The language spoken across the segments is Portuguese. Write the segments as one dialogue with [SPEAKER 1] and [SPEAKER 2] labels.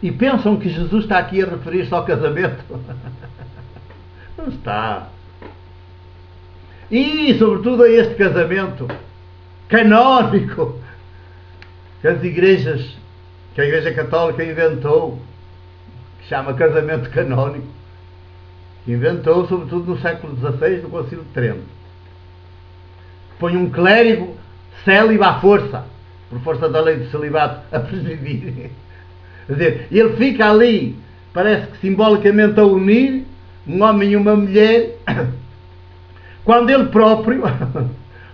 [SPEAKER 1] E pensam que Jesus está aqui a referir-se ao casamento? Não está. E, sobretudo, a este casamento canónico que as igrejas, que a Igreja Católica inventou, que chama casamento canónico, que inventou, sobretudo, no século XVI, no Concílio de Trento. Põe um clérigo célibe à força, por força da lei do celibato, a presidir. Quer dizer, ele fica ali, parece que simbolicamente a unir um homem e uma mulher, quando ele próprio,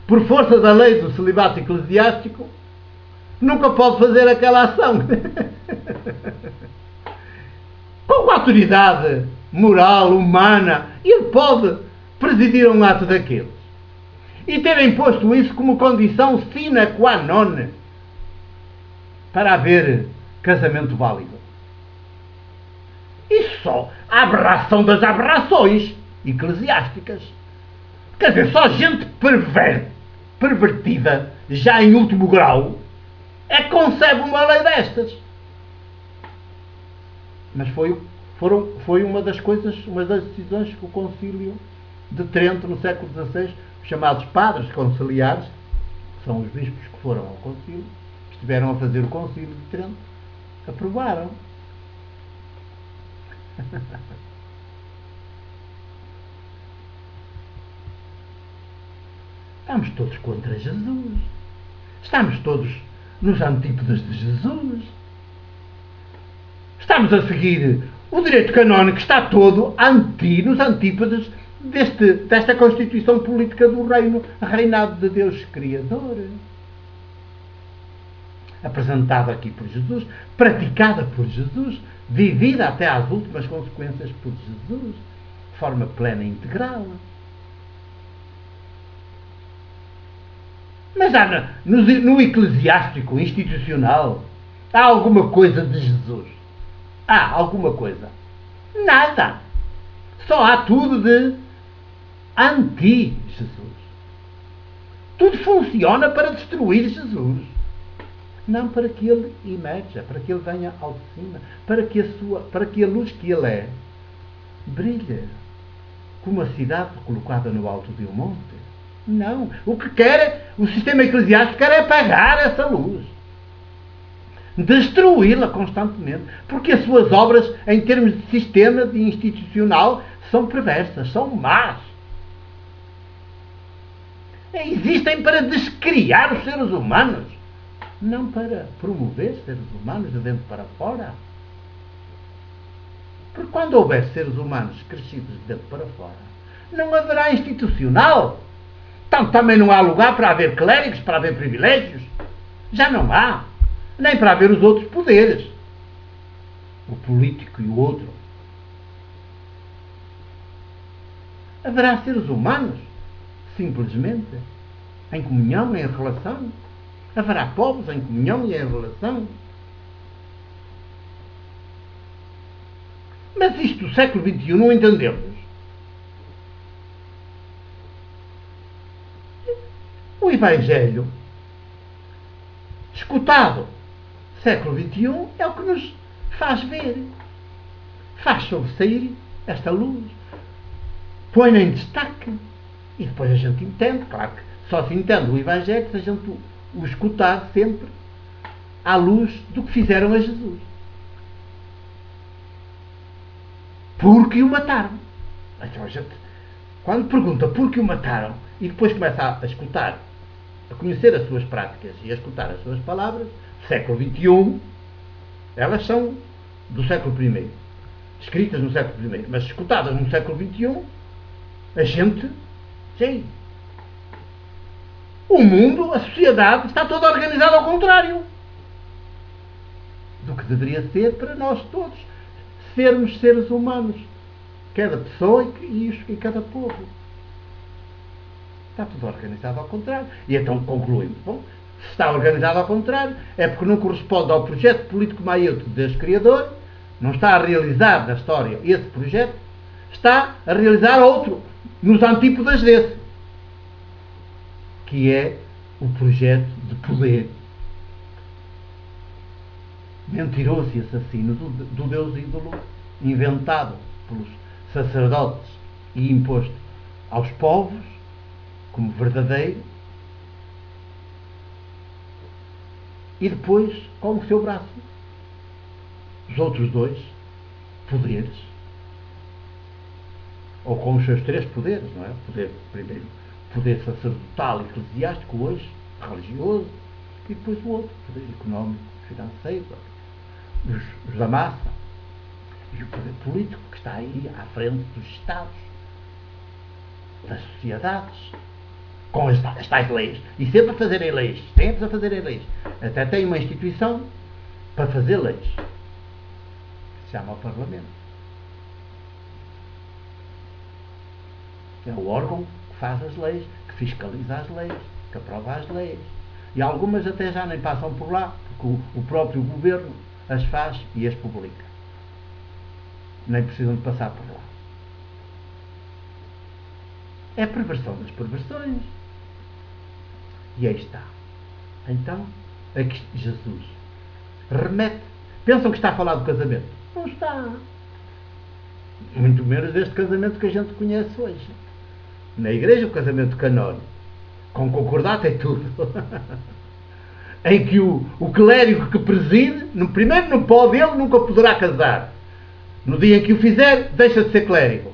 [SPEAKER 1] por força da lei do celibato eclesiástico, nunca pode fazer aquela ação. Com a autoridade moral, humana, ele pode presidir um ato daqueles. E ter imposto isso como condição sine qua non para haver casamento válido. Isso só a aberração das aberrações eclesiásticas. Quer dizer, só gente pervertida, já em último grau, é que concebe uma lei destas. Mas foi uma das coisas, uma das decisões que o Concílio de Trento, no século XVI, os chamados padres conciliares, que são os bispos que foram ao concílio, que estiveram a fazer o Concílio de Trento, aprovaram. Estamos todos contra Jesus. Estamos todos nos antípodas de Jesus. Estamos a seguir o direito canónico, está todo nos antípodas desta Constituição Política do Reino, reinado de Deus Criador. Apresentada aqui por Jesus, praticada por Jesus, vivida até às últimas consequências por Jesus, de forma plena e integral. Mas no eclesiástico, institucional, há alguma coisa de Jesus? Há alguma coisa? Nada. Só há tudo de anti-Jesus. Tudo funciona para destruir Jesus. Não para que ele emerja, para que ele venha ao de cima, para que a luz que ele é brilhe como a cidade colocada no alto de um monte. Não. O que quer, o sistema eclesiástico quer é apagar essa luz. Destruí-la constantemente. Porque as suas obras, em termos de sistema, de institucional, são perversas, são más. Existem para descriar os seres humanos, não para promover seres humanos de dentro para fora. Porque quando houver seres humanos crescidos de dentro para fora, não haverá institucional. Tanto também não há lugar para haver clérigos, para haver privilégios. Já não há. Nem para haver os outros poderes. O político e o outro. Haverá seres humanos, simplesmente, em comunhão, em relação. Haverá povos em comunhão e em relação. Mas isto do século XXI não entendemos. O Evangelho, escutado, século XXI, é o que nos faz ver. Faz sobressair esta luz. Põe em destaque. E depois a gente entende. Claro que só se entende o Evangelho se a gente o escutar sempre à luz do que fizeram a Jesus. Porque o mataram. Então a gente, quando pergunta por que o mataram e depois começa a escutar, a conhecer as suas práticas e a escutar as suas palavras, século XXI, elas são do século I, escritas no século I, mas escutadas no século XXI, a gente, sim, o mundo, a sociedade, está toda organizada ao contrário do que deveria ser para nós todos sermos seres humanos, cada pessoa e cada povo. Está tudo organizado ao contrário. E então concluímos. Bom, se está organizado ao contrário, é porque não corresponde ao projeto político maior de Deus Criador, não está a realizar na história esse projeto, está a realizar outro, nos antípodas desse, que é o projeto de poder mentiroso e assassino do Deus ídolo inventado pelos sacerdotes e imposto aos povos como verdadeiro, e depois com o seu braço os outros dois poderes, ou com os seus três poderes, não é? Poder, primeiro, poder sacerdotal, eclesiástico, hoje religioso, e depois o outro, poder económico, financeiro, os da massa, e o poder político que está aí à frente dos Estados, das sociedades, com as tais leis, e sempre a fazerem leis, sempre a fazerem leis. Até tem uma instituição para fazer leis, que se chama o Parlamento. É o órgão que faz as leis, que fiscaliza as leis, que aprova as leis. E algumas até já nem passam por lá, porque o próprio governo as faz e as publica. Nem precisam de passar por lá. É a perversão das perversões. E aí está. Então, aqui Jesus remete. Pensam que está a falar do casamento? Não está. Muito menos deste casamento que a gente conhece hoje. Na igreja, o casamento canónico, com concordata e tudo, em que o clérigo que preside, primeiro não pode, ele nunca poderá casar. No dia em que o fizer, deixa de ser clérigo.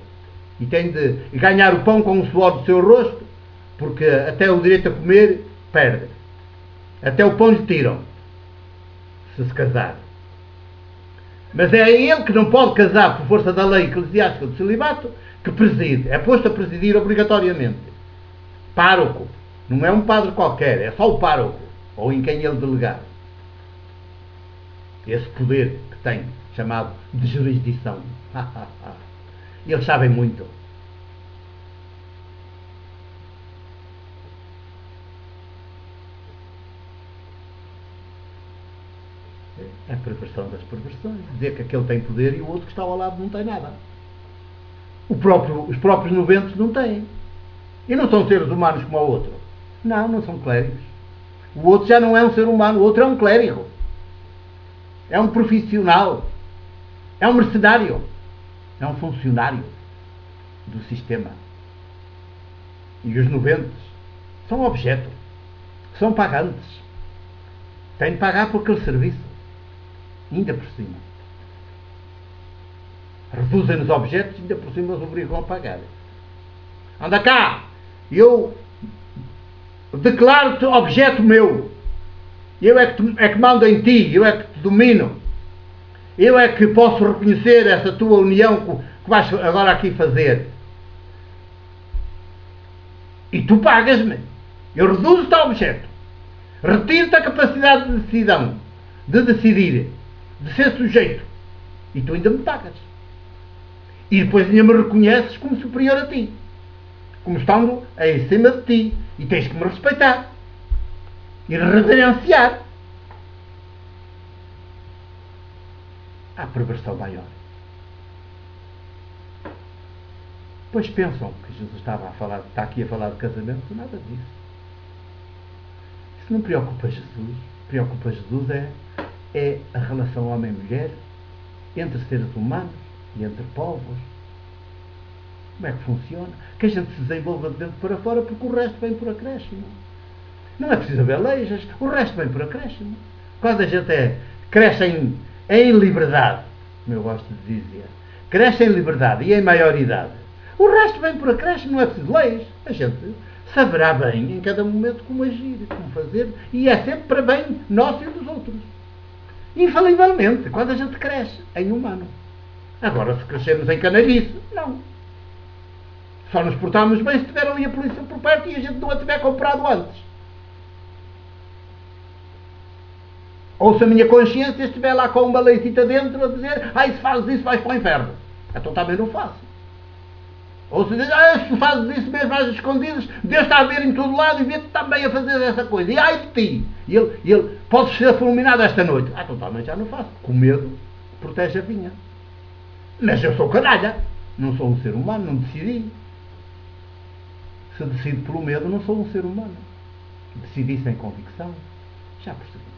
[SPEAKER 1] E tem de ganhar o pão com o suor do seu rosto, porque até o direito a comer perde. Até o pão lhe tiram, se casar. Mas é ele que não pode casar por força da lei eclesiástica do celibato, que preside. É posto a presidir obrigatoriamente. Pároco. Não é um padre qualquer, é só o pároco, ou em quem ele delegar. Esse poder que tem, chamado de jurisdição. Eles sabem muito. É a perversão das perversões. Dizer que aquele tem poder e o outro que está ao lado não tem nada. Os próprios noventos não têm. E não são seres humanos como o outro. Não, não são clérigos. O outro já não é um ser humano, o outro é um clérigo. É um profissional. É um mercenário. É um funcionário do sistema. E os noventos são objeto. São pagantes. Têm de pagar por aquele serviço. Ainda por cima. Reduzem os objetos e ainda por cima os obrigam a pagar. Anda cá! Eu declaro-te objeto meu. Eu é que mando em ti. Eu é que te domino. Eu é que posso reconhecer essa tua união que vais agora aqui fazer. E tu pagas-me. Eu reduzo-te a objeto. Retiro-te a capacidade de decisão. De decidir. De ser sujeito. E tu ainda me pagas. E depois ainda me reconheces como superior a ti. Como estando em cima de ti. E tens que me respeitar. E reverenciar. Há perversão maior. Pois pensam que Jesus está aqui a falar de casamento. Nada disso. Isso não preocupa Jesus. Preocupa Jesus é a relação homem-mulher entre seres humanos e entre povos. Como é que funciona? Que a gente se desenvolva de dentro para fora, porque o resto vem por acréscimo. Não é preciso haver leis, o resto vem por acréscimo. Quando a gente cresce em liberdade, como eu gosto de dizer, cresce em liberdade e em maioridade, o resto vem por acréscimo, não é preciso leis. A gente saberá bem em cada momento como agir, como fazer, e é sempre para bem nosso e dos outros. Infalivelmente, quando a gente cresce em humano. Agora, se crescemos em canalhice, não. Só nos portamos bem se tiver ali a polícia por perto e a gente não a tiver comprado antes. Ou se a minha consciência estiver lá com uma leitita dentro a dizer: se fazes isso vais para o inferno. Então também não faço. Ou se diz: se fazes isso mesmo às escondidas, Deus está a ver em todo lado e vê-te também a fazer essa coisa. E ai de ti! E ele pode ser fulminado esta noite. Então também já não faço. Com medo protege a vinha. Mas eu sou canalha. Não sou um ser humano, não decidi. Se decido pelo medo, não sou um ser humano. Decidi sem convicção. Já percebi.